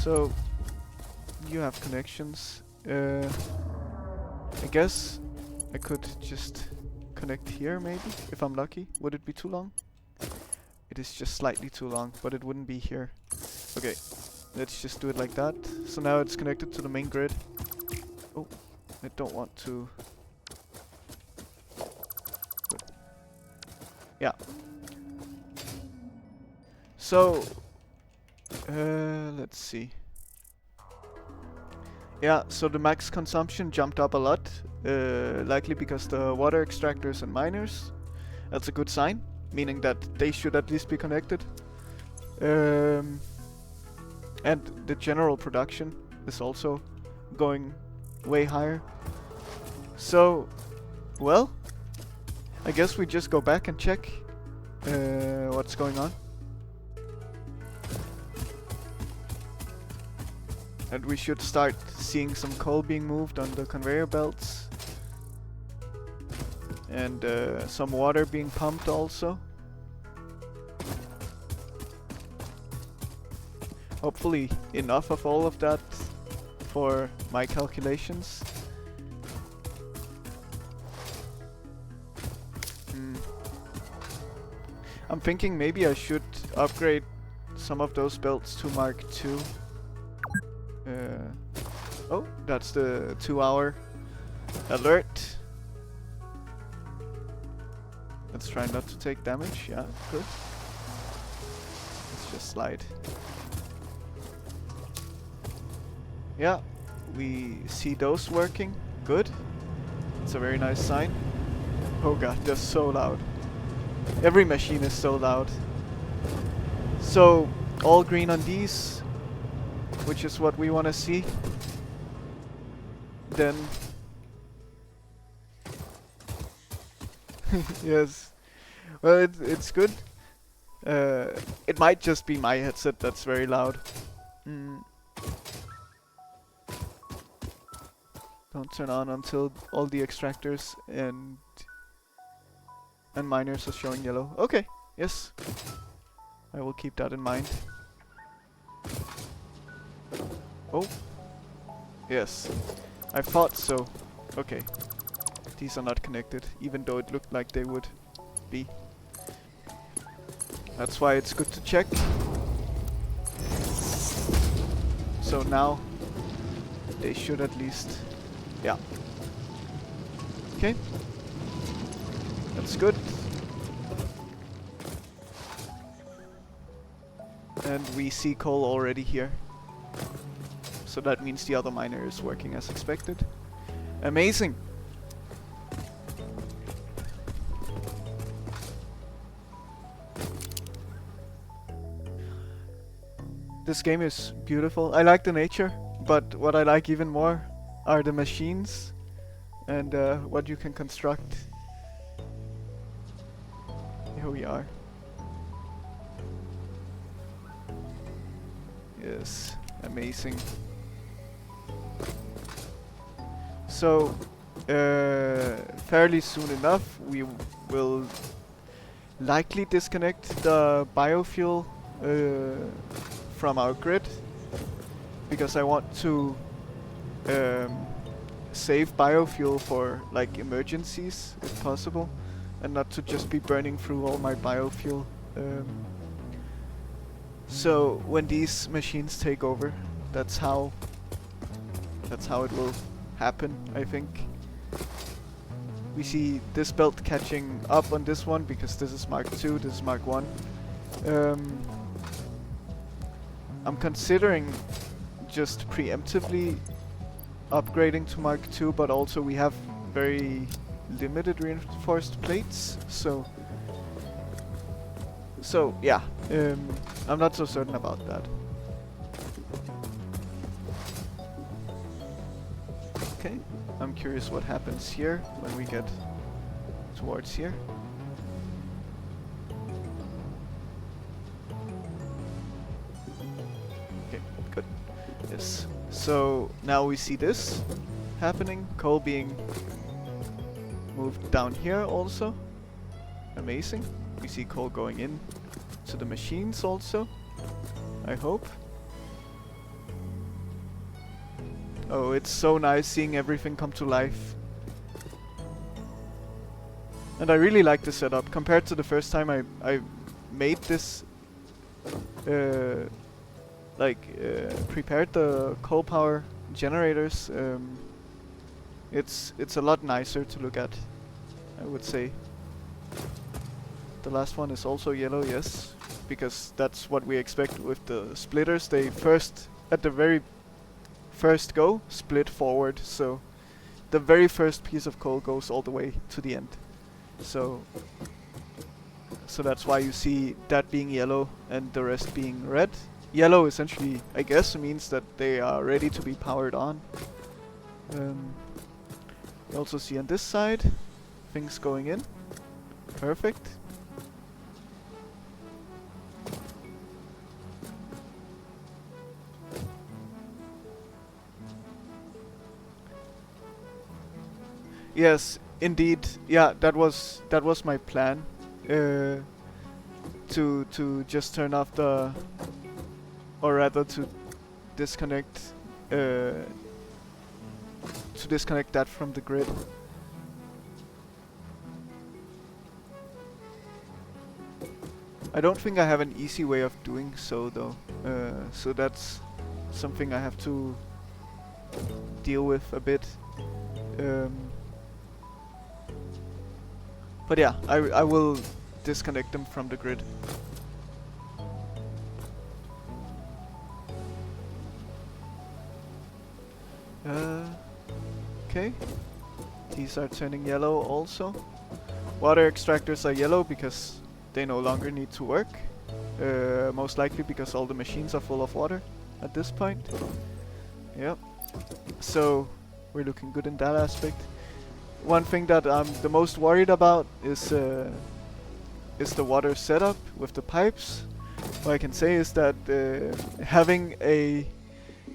So you have connections. I guess I could just connect here maybe, if I'm lucky. Would it be too long? It is just slightly too long, but it wouldn't be here. Okay, let's just do it like that. So now it's connected to the main grid. Oh, I don't want to... Good. Yeah. So, let's see. Yeah, so the max consumption jumped up a lot, likely because the water extractors and miners. That's a good sign, meaning that they should at least be connected. And the general production is also going way higher. So, well, I guess we just go back and check what's going on. And we should start seeing some coal being moved on the conveyor belts. And some water being pumped also. Hopefully enough of all of that for my calculations. I'm thinking maybe I should upgrade some of those belts to Mark II. Oh, that's the 2-hour alert. Let's try not to take damage. Yeah, good. Let's just slide. Yeah, we see those working. Good. It's a very nice sign. Oh god, they're so loud. Every machine is so loud. So, all green on these, which is what we want to see. Then... yes. Well, it's good. It might just be my headset that's very loud. Don't turn on until all the extractors and miners are showing yellow. Okay, yes. I will keep that in mind. Oh. Yes. I thought so. Okay. These are not connected, even though it looked like they would be. That's why it's good to check. So now they should at least... yeah. Okay. That's good. And we see coal already here. So that means the other miner is working as expected. Amazing! This game is beautiful. I like the nature, but what I like even more are the machines and what you can construct. Here we are. Yes, amazing. So, fairly soon enough, we will likely disconnect the biofuel from our grid, because I want to save biofuel for like emergencies if possible, and not to just be burning through all my biofuel. So when these machines take over, that's how it will happen, I think. We see this belt catching up on this one because this is Mark II, this is Mark I. I'm considering just preemptively upgrading to Mark II, but also we have very limited reinforced plates, so yeah, I'm not so certain about that. Okay, I'm curious what happens here when we get towards here. Okay, good. Yes. So now we see this happening, coal being moved down here also. Amazing. We see coal going in to the machines also, I hope. Oh, it's so nice seeing everything come to life. And I really like the setup compared to the first time I made this, prepared the coal power generators. It's a lot nicer to look at, I would say. The last one is also yellow, yes, because that's what we expect with the splitters. They at the very first go, split forward, so the very first piece of coal goes all the way to the end. So that's why you see that being yellow and the rest being red. Yellow essentially, I guess, means that they are ready to be powered on. You also see on this side things going in. Perfect. Yes, indeed. Yeah, that was my plan. To just turn off the, or rather to disconnect that from the grid. I don't think I have an easy way of doing so though. So that's something I have to deal with a bit. But yeah, I will disconnect them from the grid. Okay. These are turning yellow also. Water extractors are yellow because they no longer need to work. Most likely because all the machines are full of water at this point. Yep. So we're looking good in that aspect. One thing that I'm the most worried about is the water setup with the pipes. What I can say is that having a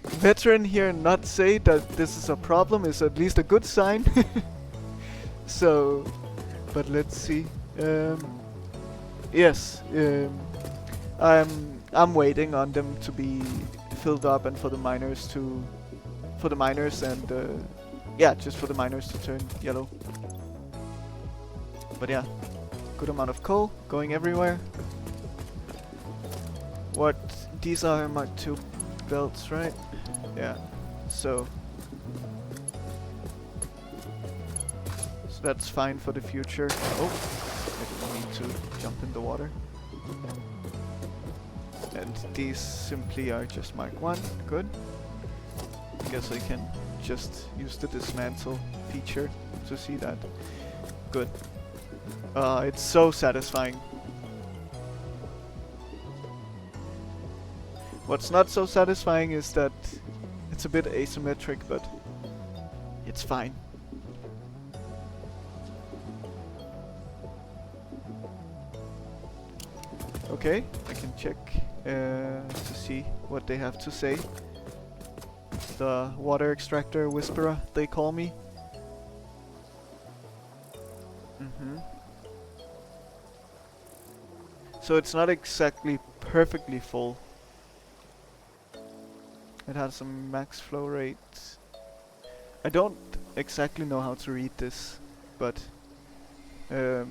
veteran here not say that this is a problem is at least a good sign. So, but let's see. Yes, I'm waiting on them to be filled up and for the miners and yeah, just for the miners to turn yellow. But yeah, good amount of coal going everywhere. What these are Mark II belts, right? Yeah. So that's fine for the future. Oh, I didn't need to jump in the water. And these simply are just Mark 1. Good. I guess I can just use the dismantle feature to see that. Good. It's so satisfying. What's not so satisfying is that it's a bit asymmetric, but it's fine. Okay, I can check to see what they have to say. The water extractor whisperer, they call me. So it's not exactly perfectly full. It has some max flow rate. I don't exactly know how to read this, but the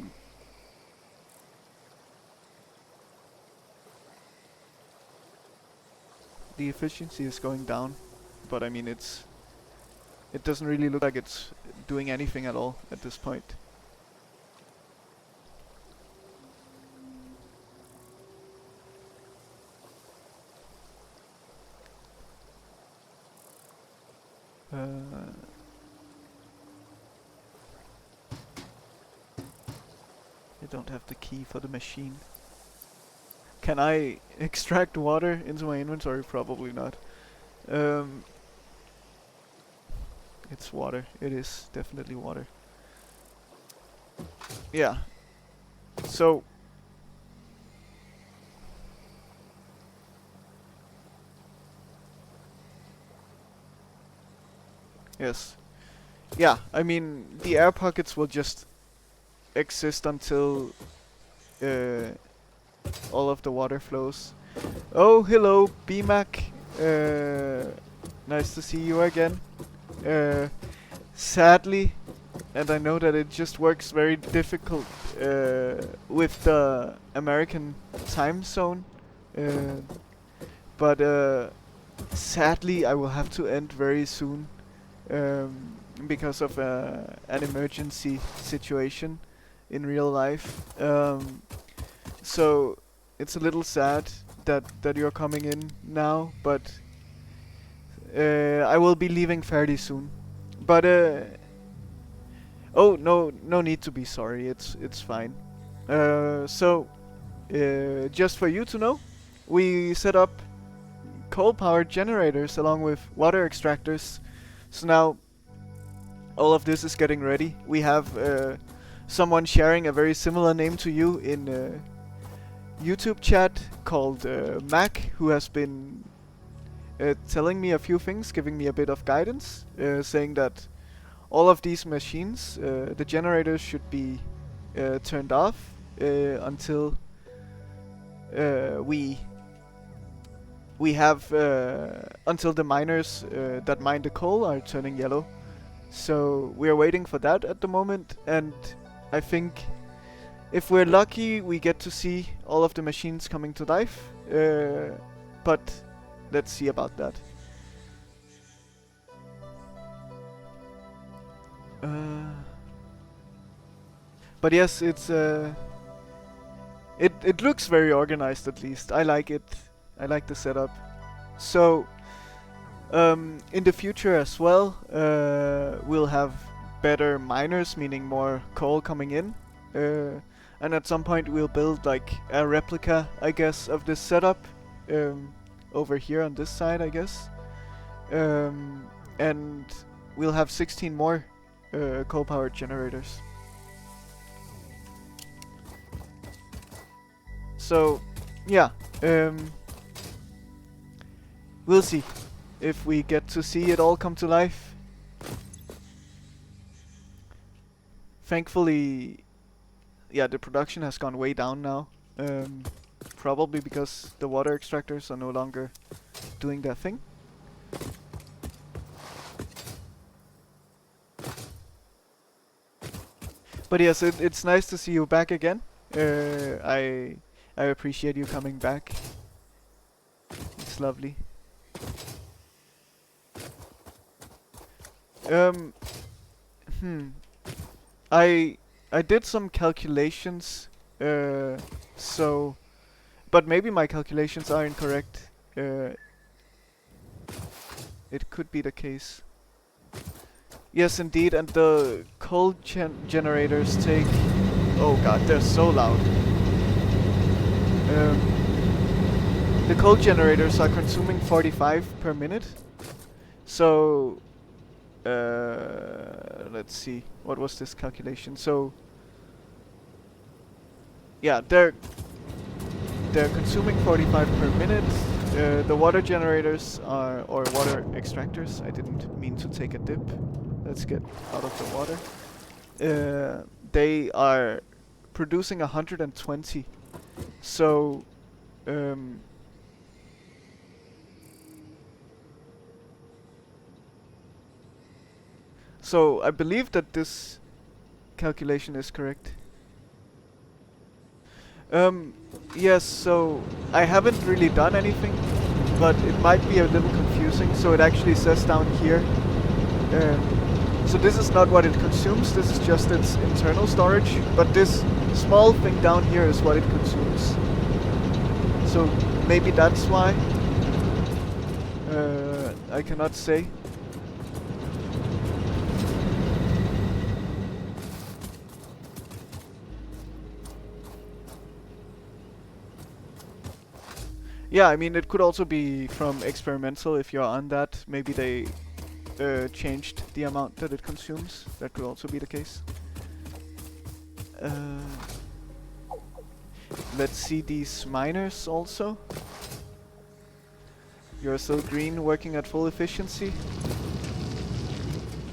efficiency is going down, but I mean it doesn't really look like it's doing anything at all at this point. I don't have the key for the machine. Can I extract water into my inventory? Probably not. It's water. It is definitely water. Yeah. So yes. Yeah, I mean the air pockets will just exist until all of the water flows. Oh, hello, BMAC. Nice to see you again. Sadly, and I know that it just works very difficult with the American time zone, but sadly I will have to end very soon because of an emergency situation in real life. So it's a little sad that you're coming in now, but I will be leaving fairly soon. But oh, no need to be sorry. It's fine. So just for you to know, we set up coal-powered generators along with water extractors. So now all of this is getting ready. We have someone sharing a very similar name to you in YouTube chat called Mac, who has been telling me a few things, giving me a bit of guidance, saying that all of these machines, the generators should be turned off until we have until the miners that mine the coal are turning yellow. So we are waiting for that at the moment, and I think if we're lucky we get to see all of the machines coming to life, but let's see about that. But yes, it's it looks very organized. At least I like it. I like the setup. So in the future as well, we'll have better miners, meaning more coal coming in, and at some point we'll build like a replica, I guess, of this setup over here on this side, I guess, and we'll have 16 more coal-powered generators. So yeah, we'll see if we get to see it all come to life. Thankfully, yeah, the production has gone way down now. Probably because the water extractors are no longer doing their thing. But yes, it's nice to see you back again. I appreciate you coming back. It's lovely. I did some calculations, so, but maybe my calculations are incorrect. It could be the case. Yes, indeed, and the coal generators take... Oh god, they're so loud. The coal generators are consuming 45 per minute. So, let's see, what was this calculation? So, yeah, they're consuming 45 per minute. The water generators are, or water extractors, I didn't mean to take a dip. Let's get out of the water. They are producing 120. So, so I believe that this calculation is correct. Yes, so I haven't really done anything, but it might be a little confusing. So it actually says down here, so this is not what it consumes, this is just its internal storage, but this small thing down here is what it consumes. So maybe that's why. I cannot say. Yeah, I mean, it could also be from experimental if you're on that. Maybe they changed the amount that it consumes. That could also be the case. Let's see these miners also. You're still green, working at full efficiency.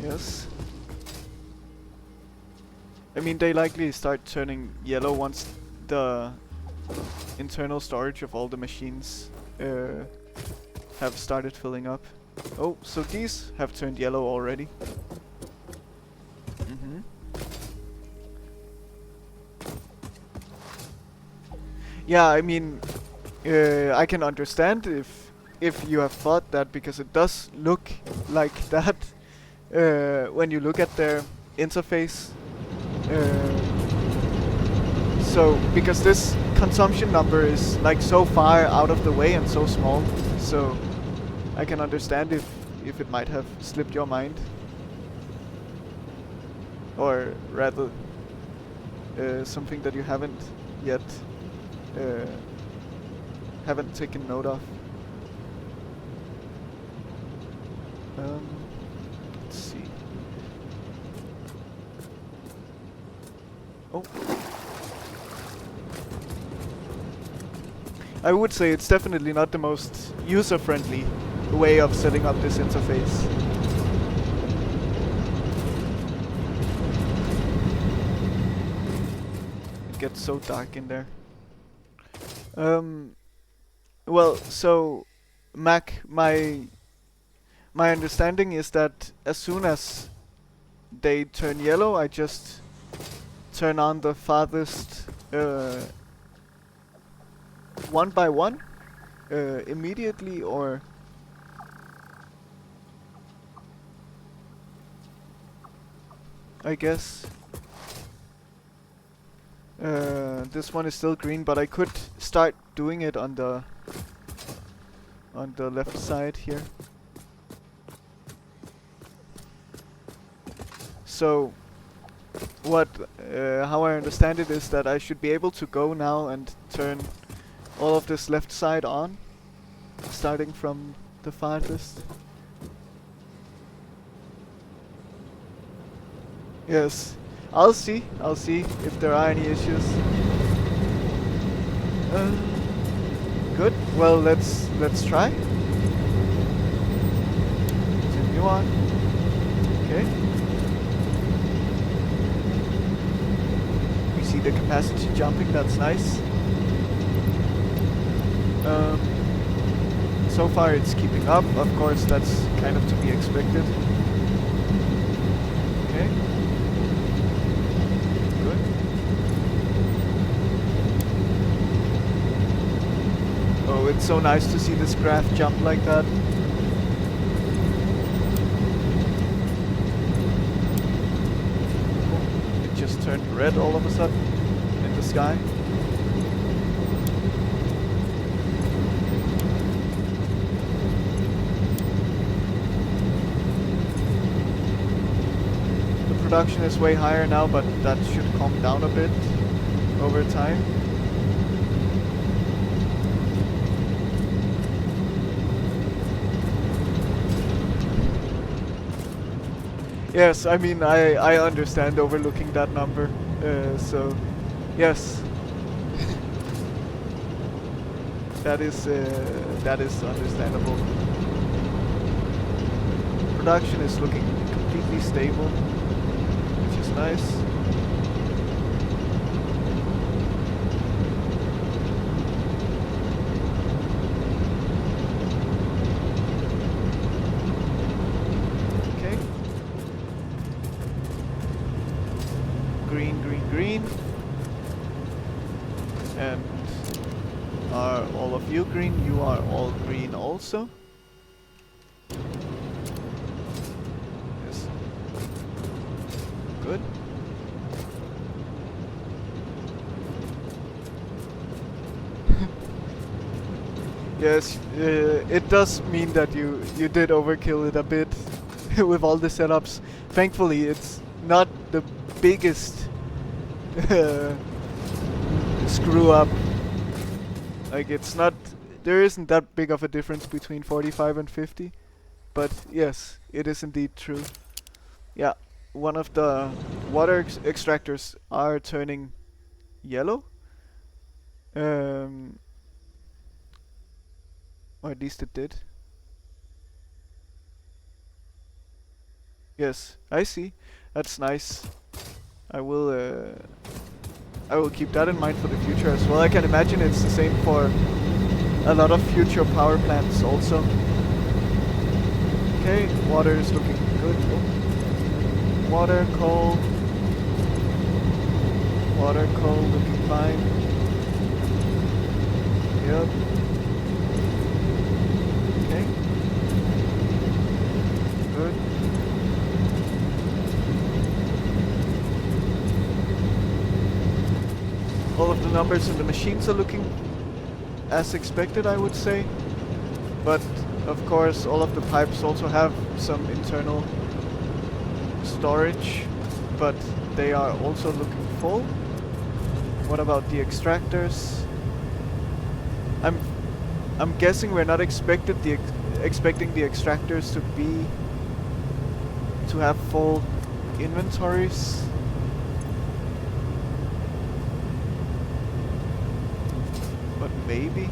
Yes. I mean, they likely start turning yellow once the internal storage of all the machines have started filling up. Oh, so these have turned yellow already. Yeah, I mean, I can understand if you have thought that, because it does look like that when you look at their interface. So because this consumption number is like so far out of the way and so small, so I can understand if it might have slipped your mind, or rather something that you haven't yet haven't taken note of. Let's see. Oh. I would say it's definitely not the most user-friendly way of setting up this interface. It gets so dark in there. Well, so Mac, my understanding is that as soon as they turn yellow, I just turn on the farthest one by one immediately, or I guess this one is still green, but I could start doing it on the left side here. So what how I understand it is that I should be able to go now and turn all of this left side on, starting from the farthest. Yes, I'll see if there are any issues. Good. Well, let's try. Continue on. Okay. We see the capacity jumping. That's nice. So far it's keeping up. Of course, that's kind of to be expected. Okay. Good. Oh, it's so nice to see this graph jump like that. Oh, it just turned red all of a sudden in the sky. Production is way higher now, but that should calm down a bit over time. Yes, I mean, I understand overlooking that number, so yes. That is understandable. Production is looking completely stable, which is nice. Okay. Green, green, green. And are all of you green? You are all green also. Yes. Good. Yes, it does mean that you did overkill it a bit with all the setups. Thankfully, it's not the biggest screw up. Like, it's not, there isn't that big of a difference between 45 and 50, but yes, it is indeed true. Yeah, one of the water extractors are turning yellow. Or at least it did. Yes, I see. That's nice. I will keep that in mind for the future as well. I can imagine it's the same for a lot of future power plants also. Okay, water is looking good. Oh. Water, coal. Water, coal looking fine. Yep. Okay. Good. All of the numbers in the machines are looking as expected, I would say. But of course, all of the pipes also have some internal storage, but they are also looking full. What about the extractors? I'm guessing we're not expecting the extractors to have full inventories. But maybe.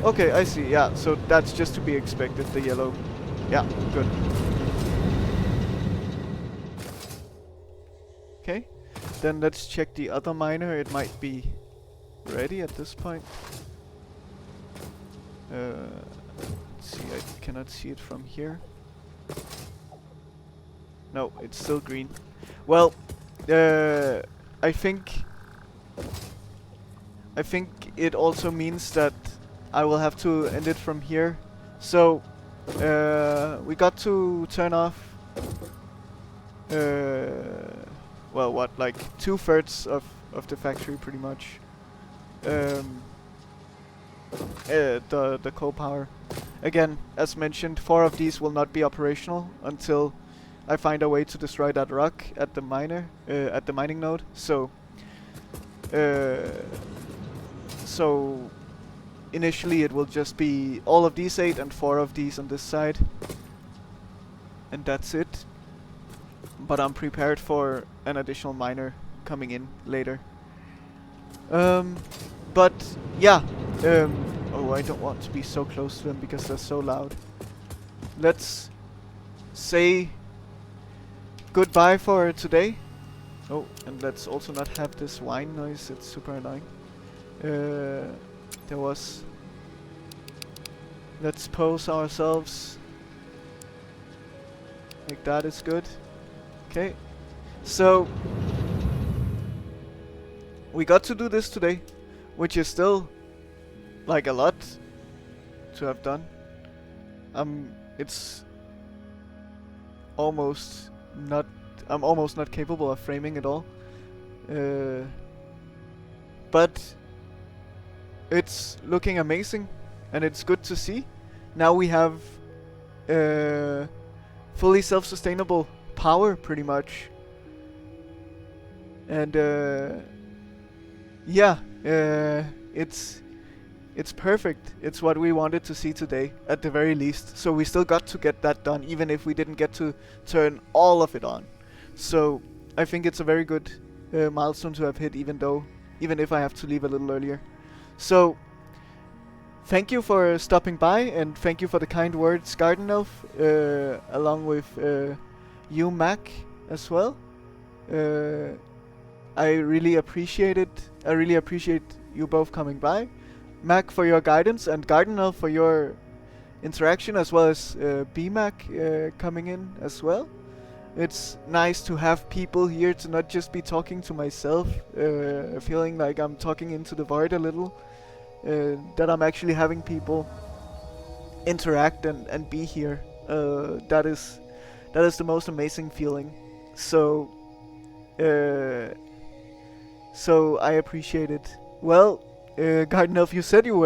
Okay, I see. Yeah, so that's just to be expected. The yellow. Yeah, good. Okay, then let's check the other miner. It might be ready at this point. Let's see, I cannot see it from here. No, it's still green. Well, I think it also means that I will have to end it from here. So, we got to turn off well, what, like 2/3 of the factory pretty much. The coal power. Again, as mentioned, 4 of these will not be operational until I find a way to destroy that rock at the mining node. So initially it will just be all of these 8 and 4 of these on this side, and that's it. But I'm prepared for an additional miner coming in later. But yeah, oh, I don't want to be so close to them because they're so loud. Let's say goodbye for today. Oh, and let's also not have this whine noise, it's super annoying. Let's pose ourselves. Like that is good. Okay, so we got to do this today, which is still like a lot to have done. It's almost not. I'm almost not capable of framing it all. But it's looking amazing, and it's good to see. Now we have fully self-sustainable power, pretty much. And yeah, it's perfect. It's what we wanted to see today, at the very least. So we still got to get that done, even if we didn't get to turn all of it on. So I think it's a very good milestone to have hit, even if I have to leave a little earlier. So thank you for stopping by, and thank you for the kind words, Garden Elf, along with you, Mac, as well. I really appreciate it. I really appreciate you both coming by. Mac for your guidance, and Garden Elf for your interaction, as well as BMac coming in as well. It's nice to have people here, to not just be talking to myself, feeling like I'm talking into the void a little. That I'm actually having people interact and be here. That is the most amazing feeling. So I appreciate it. Well, Garden Elf, you said you were